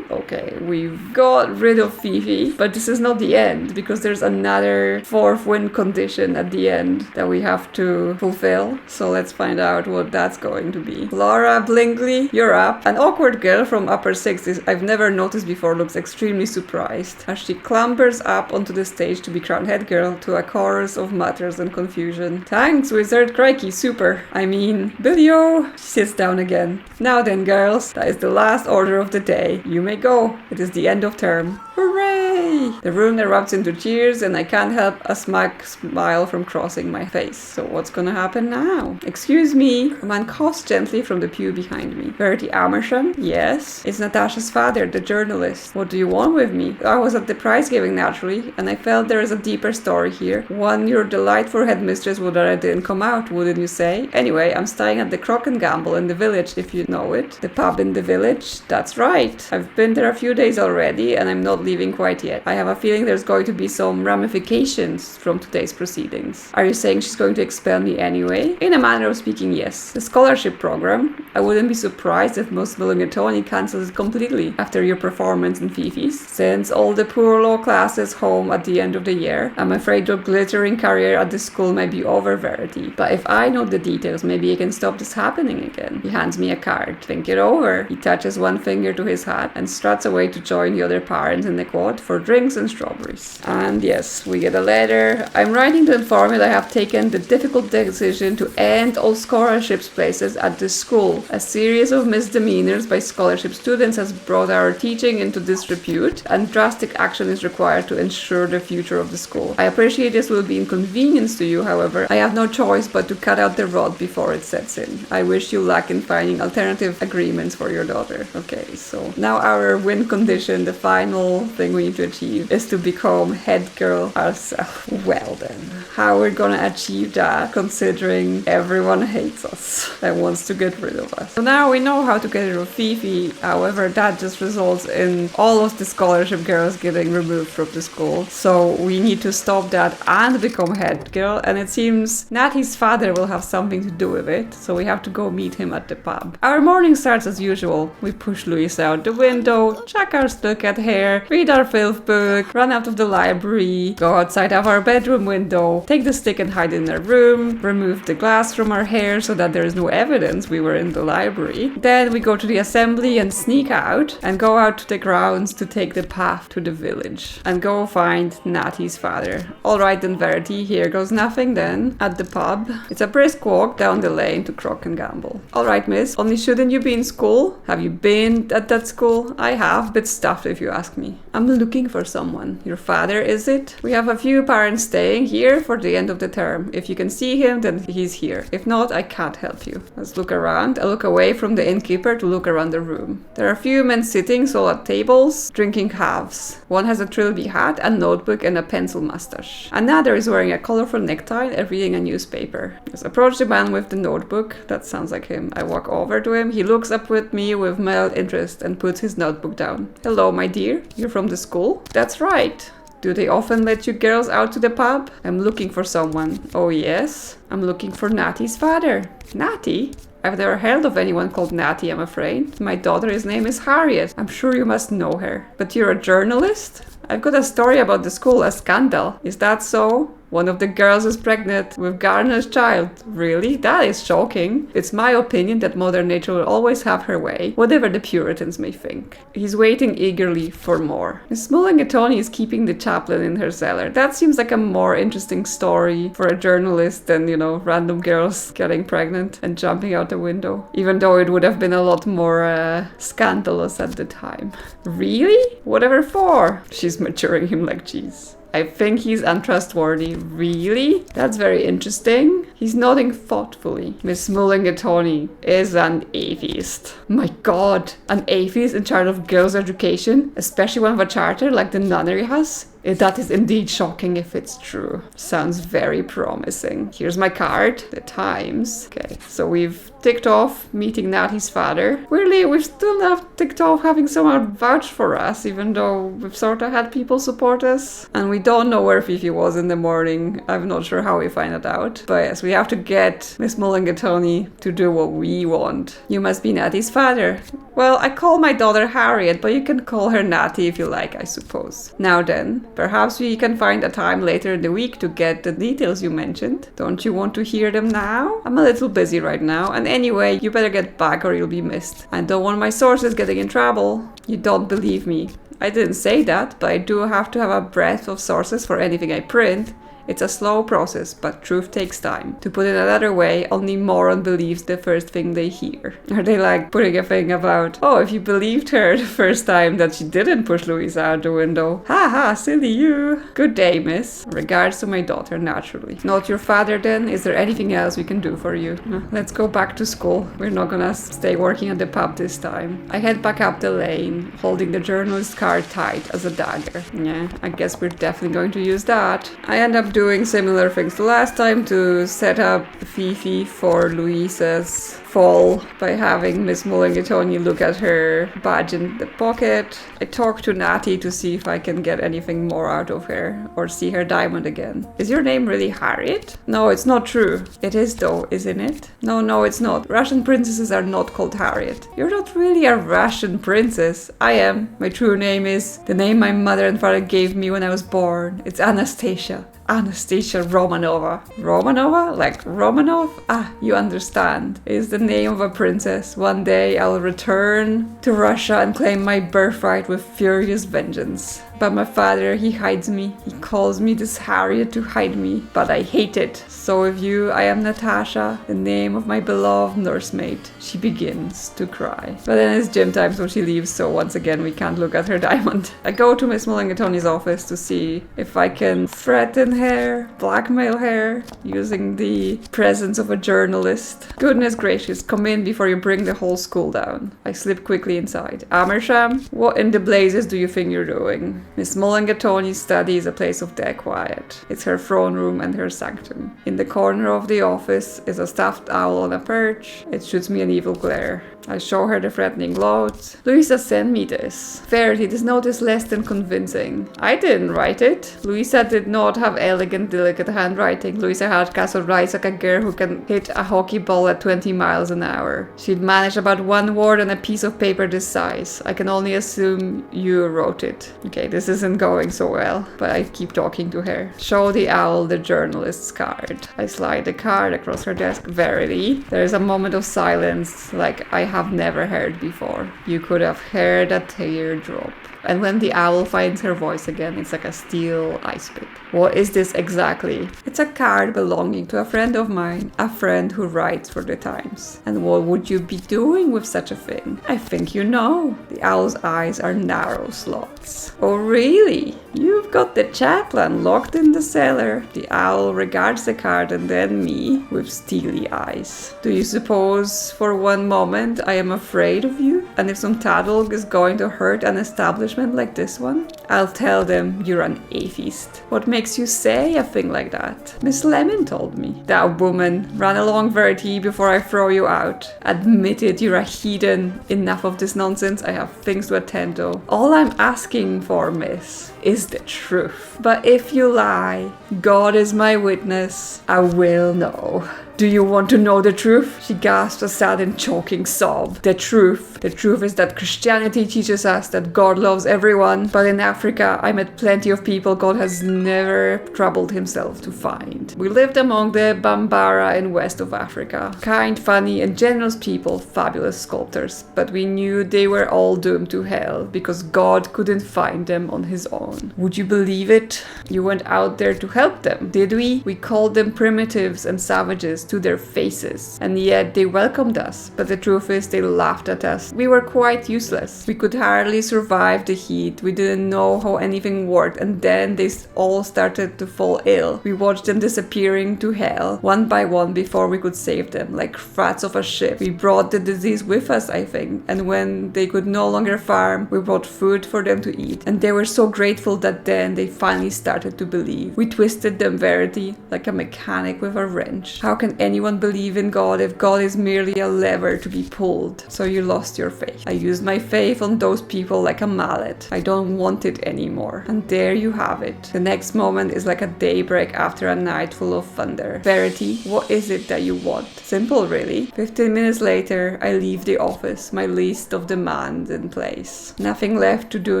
Okay, we've got rid of Fifi, but this is not the end, because there's another fourth win condition at the end that we have to fulfill. So let's find out what that's going to be. Laura Blinkley, you're up. An awkward girl from upper sixties I've never noticed before looks extremely surprised as she clambers up onto the stage to be crowned head girl to a chorus of mutters and confusion. Thanks, wizard. Crikey, super. I mean, Billy-o. She sits down again. Now then, girls, that is the last order of the day. You may go. It is the end of term. Hooray! The room erupts into cheers and I can't help a smile from crossing my face. So what's gonna happen now? Excuse me. A man coughs gently from the pew behind me. Verity Amersham? Yes. It's Natasha's father, the journalist. What do you want with me? I was at the prize giving naturally, and I felt there is a deeper story here. One your delightful headmistress would that I didn't come out, wouldn't you say? Anyway, I'm staying at the Crock and Gamble in the village, if you know it. The pub in the village? That's right. I've been there a few days already, and I'm not leaving quite yet. I have a feeling there's going to be some ramifications from today's proceedings. Are you saying she's going to expel me anyway? In a manner of speaking, yes. The scholarship program? I wouldn't be surprised if Miss Mulligatawny cancels it completely after your performance in Fifi's. Since all the poor law classes home at the end of the year, I'm afraid your glittering career at the school may be over, Verity. But if I know the details, maybe I can stop this happening again. He hands me a card. Think it over. He touches one finger to his hat and struts away to join the other parents in the quad for drinks and strawberries. And yes, we get a letter. I'm writing to inform you that I have taken the difficult decision to end all scholarships places at this school. A series of misdemeanors by scholarship students has brought our teaching into disrepute, and drastic action is required to ensure the future of the school. I appreciate this will be inconvenience to you, however, I have no choice but to cut out the rod before it sets in. I wish you luck in finding alternative agreements for your daughter. Okay, so now our win condition, the final thing we need to achieve, is to become head girl ourselves. Well then, how we're gonna achieve that considering everyone hates us and wants to get rid of us. So now we know how to get rid of Fifi, however that just results in all of the scholarship girls getting removed from the school. So we need to stop that and become head girl, and it seems Natty's father will have something to do with it, so we have to go meet him at the pub. Our morning starts as usual. We push Louisa out the window, check our Stuck-at hair, read our filth book, run out of the library, go outside of our bedroom window, take the stick and hide in our room, remove the glass from our hair so that there is no evidence we were in the library. Then we go to the assembly and sneak out and go out to the grounds to take the path to the village and go find Natty's father. Alright then, Verity, here goes nothing then. At the pub, it's a brisk walk down the lane to Crock and Gamble. Alright miss, only shouldn't you be in school? Have you been at that school? I have, bit stuffed if you ask me. I'm looking for someone. Your father, is it? We have a few parents staying here for the end of the term. If you can see him, then he's here. If not, I can't help you. Let's look around. I look away from the innkeeper to look around the room. There are a few men sitting all at tables, drinking halves. One has a trilby hat, a notebook and a pencil mustache. Another is wearing a colorful necktie and reading a newspaper. Let's approach the man with the notebook. That sounds like him. I walk over to him. He looks up at me with mild interest and puts his notebook down. Hello, my dear. You're from the school? That's right. Do they often let you girls out to the pub? I'm looking for someone. Oh yes? I'm looking for Natty's father. Natty? I've never heard of anyone called Natty, I'm afraid. My daughter's name is Harriet. I'm sure you must know her. But you're a journalist? I've got a story about the school, a scandal. Is that so? One of the girls is pregnant with Garner's child. Really? That is shocking. It's my opinion that Mother Nature will always have her way, whatever the Puritans may think. He's waiting eagerly for more. Miss Mulligatawny is keeping the chaplain in her cellar. That seems like a more interesting story for a journalist than, random girls getting pregnant and jumping out the window. Even though it would have been a lot more scandalous at the time. Really? Whatever for? She's maturing him like cheese. I think he's untrustworthy. Really? That's very interesting. He's nodding thoughtfully. Miss Mulligatawny is an atheist. My god, an atheist in charge of girls' education? Especially one of a charter like the nunnery has? That is indeed shocking if it's true. Sounds very promising. Here's my card. The Times. Okay, so we've ticked off meeting Natty's father. Weirdly, we've still not ticked off having someone vouch for us, even though we've sort of had people support us. And we don't know where Fifi was in the morning. I'm not sure how we find it out. But yes, we have to get Miss Mulligatawny to do what we want. You must be Natty's father. Well, I call my daughter Harriet, but you can call her Natty if you like, I suppose. Now then, perhaps we can find a time later in the week to get the details you mentioned. Don't you want to hear them now? I'm a little busy right now, and anyway, you better get back or you'll be missed. I don't want my sources getting in trouble. You don't believe me. I didn't say that, but I do have to have a breadth of sources for anything I print. It's a slow process, but truth takes time. To put it another way, only moron believes the first thing they hear. Are they like putting a thing about, oh, if you believed her the first time that she didn't push Louisa out the window. Ha, silly you. Good day, miss. Regards to my daughter, naturally. Not your father then? Is there anything else we can do for you? Let's go back to school. We're not gonna stay working at the pub this time. I head back up the lane, holding the journalist card tight as a dagger. Yeah, I guess we're definitely going to use that. I end up doing similar things the last time to set up Fifi for Louisa's fall by having Miss Mulligatawny look at her badge in the pocket. I talk to Natty to see if I can get anything more out of her or see her diamond again. Is your name really Harriet? No, it's not true. It is though, isn't it? No, it's not. Russian princesses are not called Harriet. You're not really a Russian princess. I am. My true name is the name my mother and father gave me when I was born. It's Anastasia. Anastasia Romanova. Romanova? Like Romanov? Ah, you understand. Is the name of a princess. One day I'll return to Russia and claim my birthright with furious vengeance. But my father, he hides me. He calls me this Harriet to hide me. But I hate it. So with you, I am Natasha, the name of my beloved nursemaid. She begins to cry. But then it's gym time, so she leaves. So once again, we can't look at her diamond. I go to Miss Mulligatawny's office to see if I can threaten her, blackmail her, using the presence of a journalist. Goodness gracious, come in before you bring the whole school down. I slip quickly inside. Amersham, what in the blazes do you think you're doing? Miss Mulligatawny's study is a place of dead quiet. It's her throne room and her sanctum. In the corner of the office is a stuffed owl on a perch. It shoots me an evil glare. I show her the threatening gloat. Louisa sent me this. Verily, this note is less than convincing. I didn't write it. Louisa did not have elegant, delicate handwriting. Louisa Hardcastle writes like a girl who can hit a hockey ball at 20 miles an hour. She'd managed about one word on a piece of paper this size. I can only assume you wrote it. Okay, this isn't going so well, but I keep talking to her. Show the owl the journalist's card. I slide the card across her desk. Verily, there is a moment of silence, like I have never heard before. You could have heard a tear drop. And when the owl finds her voice again, it's like a steel ice pick. What is this exactly? It's a card belonging to a friend of mine, a friend who writes for the Times. And what would you be doing with such a thing? I think you know. The owl's eyes are narrow slots. Oh really? You've got the chaplain locked in the cellar. The owl regards the card and then me with steely eyes. Do you suppose for one moment I am afraid of you? And if some tadpole is going to hurt an establishment like this one? I'll tell them you're an atheist. What makes you say a thing like that? Miss Lemon told me. That woman. Run along, Verity, before I throw you out. Admit it, you're a heathen. Enough of this nonsense. I have things to attend to. All I'm asking for, miss, is the truth. But if you lie, God is my witness, I will know. Do you want to know the truth? She gasped a sad and choking sob. The truth. The truth is that Christianity teaches us that God loves everyone, but in Africa I met plenty of people God has never troubled himself to find. We lived among the Bambara in west of Africa. Kind, funny and generous people, fabulous sculptors, but we knew they were all doomed to hell because God couldn't find them on his own. Would you believe it? You went out there to help them, did we? We called them primitives and savages to their faces, and yet they welcomed us. But the truth is they laughed at us. We were quite useless. We could hardly survive the heat. We didn't know how anything worked, and then they all started to fall ill. We watched them disappearing to hell, one by one, before we could save them, like frats of a ship. We brought the disease with us, I think, and when they could no longer farm, we brought food for them to eat, and they were so grateful that then they finally started to believe. We twisted them, Verity, like a mechanic with a wrench. How can anyone believe in God if God is merely a lever to be pulled? So you lost your faith. I used my faith on those people like a mallet. I don't want it anymore. And there you have it. The next moment is like a daybreak after a night full of thunder. Verity, what is it that you want? Simple, really. 15 minutes later, I leave the office, my list of demands in place. Nothing left to do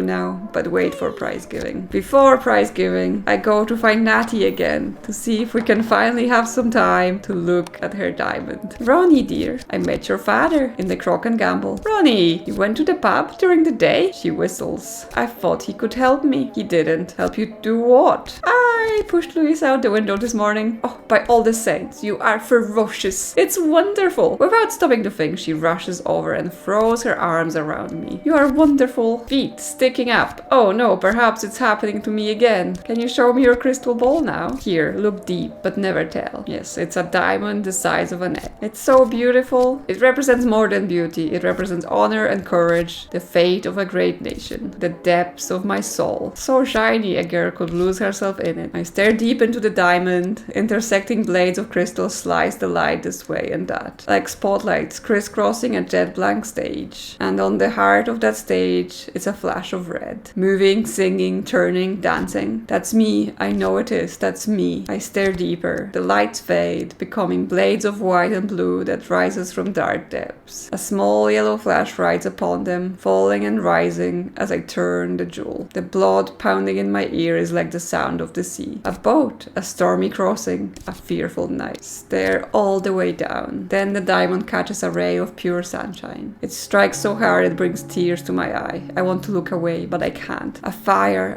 now but wait for prize giving. Before prize giving, I go to find Natty again to see if we can finally have some time to look at her diamond. Ronnie, dear, I met your father in the Crock and Gamble. Ronnie, you went to the pub during the day? She whistles. I thought he could help me. He didn't. Help you do what? I pushed Louise out the window this morning. Oh, by all the saints, you are ferocious. It's wonderful. Without stopping to think, she rushes over and throws her arms around me. You are wonderful. Feet sticking up. Oh no, perhaps it's happening to me again. Can you show me your crystal ball now? Here, look deep, but never tell. Yes, it's a diamond the size of an egg. It's so beautiful. It represents more than beauty. It represents honor and courage, the fate of a great nation, the depths of my soul. So shiny, a girl could lose herself in it. I stare deep into the diamond. Intersecting blades of crystal slice the light this way and that, like spotlights crisscrossing a jet blank stage. And on the heart of that stage, it's a flash of red. Moving, singing, turning, dancing. That's me. I know it is. That's me. I stare deeper. The lights fade, becoming blades of white and blue that rises from dark depths. A small yellow flash rides upon them, falling and rising as I turn the jewel. The blood pounding in my ear is like the sound of the sea. A boat, a stormy crossing, a fearful night. Stare all the way down. Then the diamond catches a ray of pure sunshine. It strikes so hard it brings tears to my eye. I want to look away, but I can't. A fire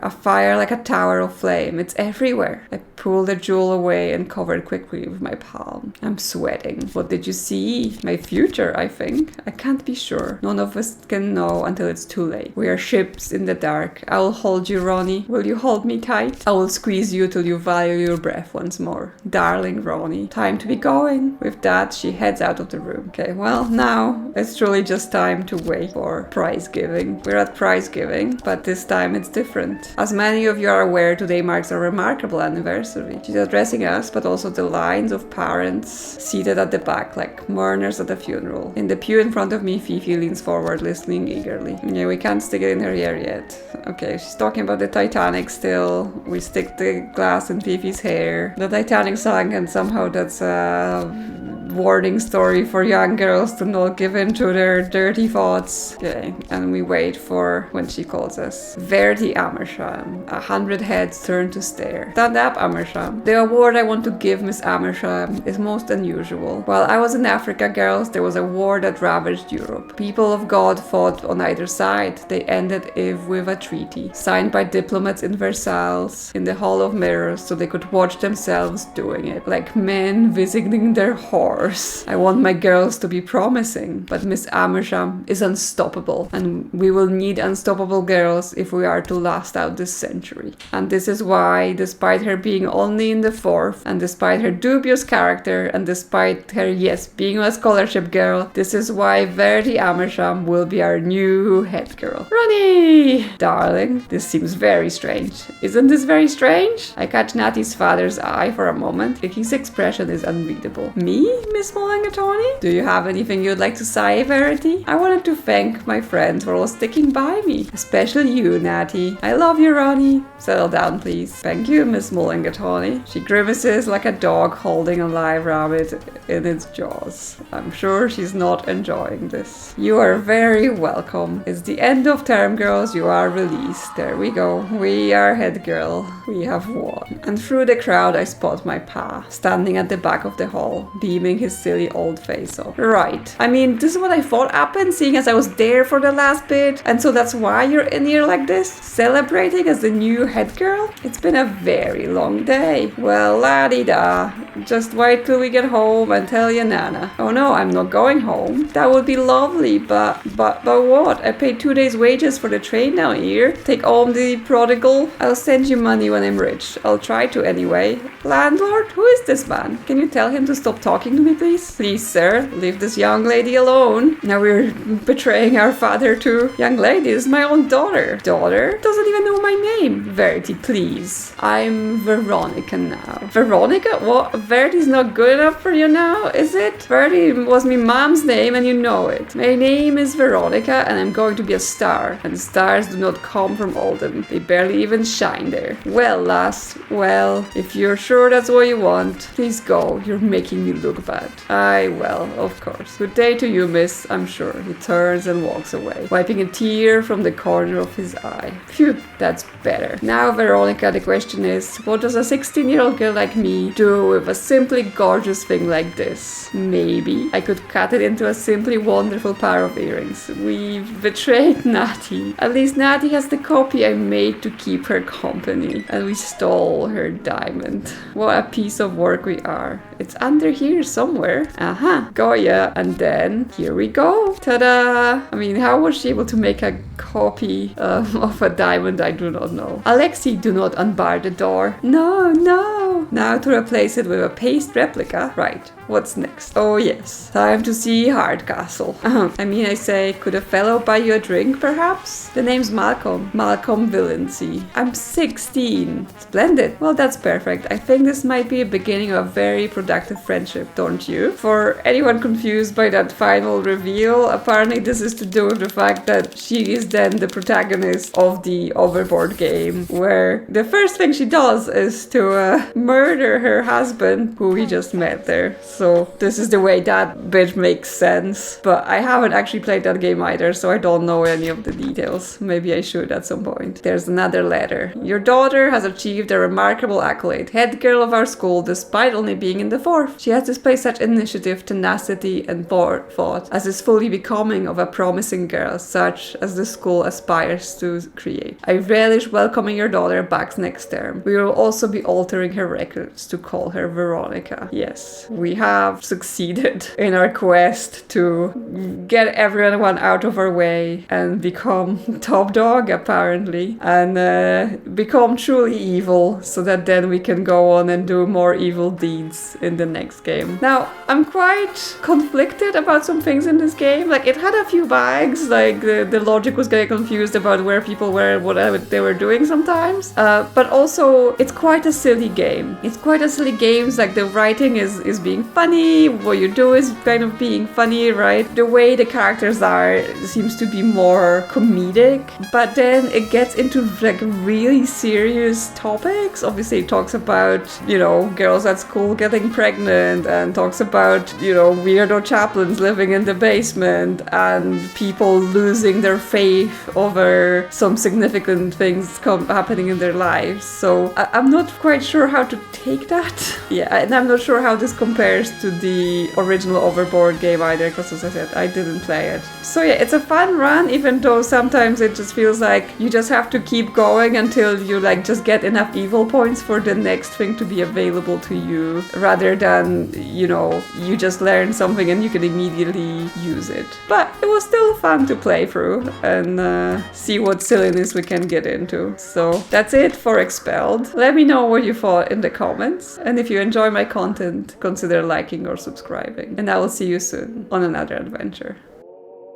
like a tower of flame. It's everywhere. I pull the jewel away and cover it quickly with my palm. I'm sweating. What did you see? My future, I think. I can't be sure. None of us can know until it's too late. We are ships in the dark. I will hold you, Ronnie. Will you hold me tight? I will squeeze you till you value your breath once more. Darling Ronnie. Time to be going. With that, she heads out of the room. Okay, well, now it's truly just time to wait for prize giving. We're at prize giving, but this time it's different. As many of you are aware, today marks a remarkable anniversary. She's addressing us, but also the lines of parents seated at the back like mourners at a funeral. In the pew in front of me, Fifi leans forward, listening eagerly. Yeah, we can't stick it in her ear yet. Okay, she's talking about the Titanic still. We stick the glass in Fifi's hair. The Titanic sank, and somehow that's a warning story for young girls to not give in to their dirty thoughts. Okay, and we wait for when she calls us. Verity Amersham. 100 heads turn to stare. Stand up, Amersham. The award I want to give Miss Amersham is most unusual. While I was in Africa, girls, there was a war that ravaged Europe. People of God fought on either side. They ended it with a treaty, signed by diplomats in Versailles, in the Hall of Mirrors, so they could watch themselves doing it, like men visiting their whore. course. I want my girls to be promising, but Miss Amersham is unstoppable, and we will need unstoppable girls if we are to last out this century. And this is why, despite her being only in the 4th, and despite her dubious character, and despite her, yes, being a scholarship girl, this is why Verity Amersham will be our new head girl. Ronnie! Darling, this seems very strange. Isn't this very strange? I catch Natty's father's eye for a moment. His expression is unreadable. Me, Miss Mullingatawny? Do you have anything you'd like to say, Verity? I wanted to thank my friends for all sticking by me. Especially you, Natty. I love you, Ronnie. Settle down, please. Thank you, Miss Mullingatawny. She grimaces like a dog holding a live rabbit in its jaws. I'm sure she's not enjoying this. You are very welcome. It's the end of term, girls. You are released. There we go. We are head girl. We have won. And through the crowd, I spot my pa, standing at the back of the hall, beaming his silly old face off. Right. I mean, this is what I thought happened, seeing as I was there for the last bit. And so that's why you're in here like this, celebrating as the new head girl? It's been a very long day. Well, la-di-da. Just wait till we get home and tell your nana. Oh no, I'm not going home. That would be lovely, but what? I paid 2 days' wages for the train down here. Take home the prodigal. I'll send you money when I'm rich. I'll try to anyway. Landlord? Who is this man? Can you tell him to stop talking to me, please? Please, sir, leave this young lady alone. Now we're betraying our father too. Young lady, this is my own daughter. Daughter? Doesn't even know my name. Verity, please. I'm Veronica now. Veronica? What? Verity's not good enough for you now, is it? Verity was me mom's name and you know it. My name is Veronica and I'm going to be a star. And stars do not come from Oldham. They barely even shine there. Well, lass, well, if you're sure that's what you want, please go. You're making me look bad. Aye, well, of course. Good day to you, miss, I'm sure. He turns and walks away, wiping a tear from the corner of his eye. Phew, that's better. Now, Veronica, the question is, what does a 16-year-old girl like me do with a simply gorgeous thing like this? Maybe I could cut it into a simply wonderful pair of earrings. We've betrayed Natty. At least Natty has the copy I made to keep her company. And we stole her diamond. What a piece of work we are. It's under here somewhere. Aha, Goya. And then here we go. Ta-da! I mean, how was she able to make a copy of a diamond? I do not know. Alexei, do not unbar the door. No, no. Now to replace it with a paste replica. Right. What's next? Oh yes, time to see Hardcastle. I mean, I say, could a fellow buy you a drink, perhaps? The name's Malcolm. Malcolm Villancy. I'm 16. Splendid. Well, that's perfect. I think this might be a beginning of a very productive friendship, don't you? For anyone confused by that final reveal, apparently this is to do with the fact that she is then the protagonist of the Overboard game, where the first thing she does is to murder her husband, who we just met there. So this is the way that bit makes sense. But I haven't actually played that game either, so I don't know any of the details. Maybe I should at some point. There's another letter. Your daughter has achieved a remarkable accolade. Head girl of our school despite only being in the 4th. She has displayed such initiative, tenacity and thought as is fully becoming of a promising girl, such as the school aspires to create. I relish welcoming your daughter back next term. We will also be altering her records to call her Veronica. Yes, we have succeeded in our quest to get everyone out of our way and become top dog, apparently, and become truly evil, so that then we can go on and do more evil deeds in the next game. Now, I'm quite conflicted about some things in this game. Like, it had a few bugs, like the logic was getting confused about where people were and what they were doing sometimes, but also it's quite a silly game. It's quite a silly game. Like, the writing is being funny, what you do is kind of being funny, right? The way the characters are seems to be more comedic, but then it gets into like really serious topics. Obviously it talks about, you know, girls at school getting pregnant, and talks about, you know, weirdo chaplains living in the basement and people losing their faith over some significant things happening in their lives. So I'm not quite sure how to take that. Yeah, and I'm not sure how this compares compares to the original Overboard game either, because as I said, I didn't play it. So yeah, it's a fun run, even though sometimes it just feels like you just have to keep going until you like just get enough evil points for the next thing to be available to you, rather than, you know, you just learn something and you can immediately use it. But it was still fun to play through and see what silliness we can get into. So that's it for Expelled. Let me know what you thought in the comments, and if you enjoy my content, consider liking or subscribing. And I will see you soon on another adventure.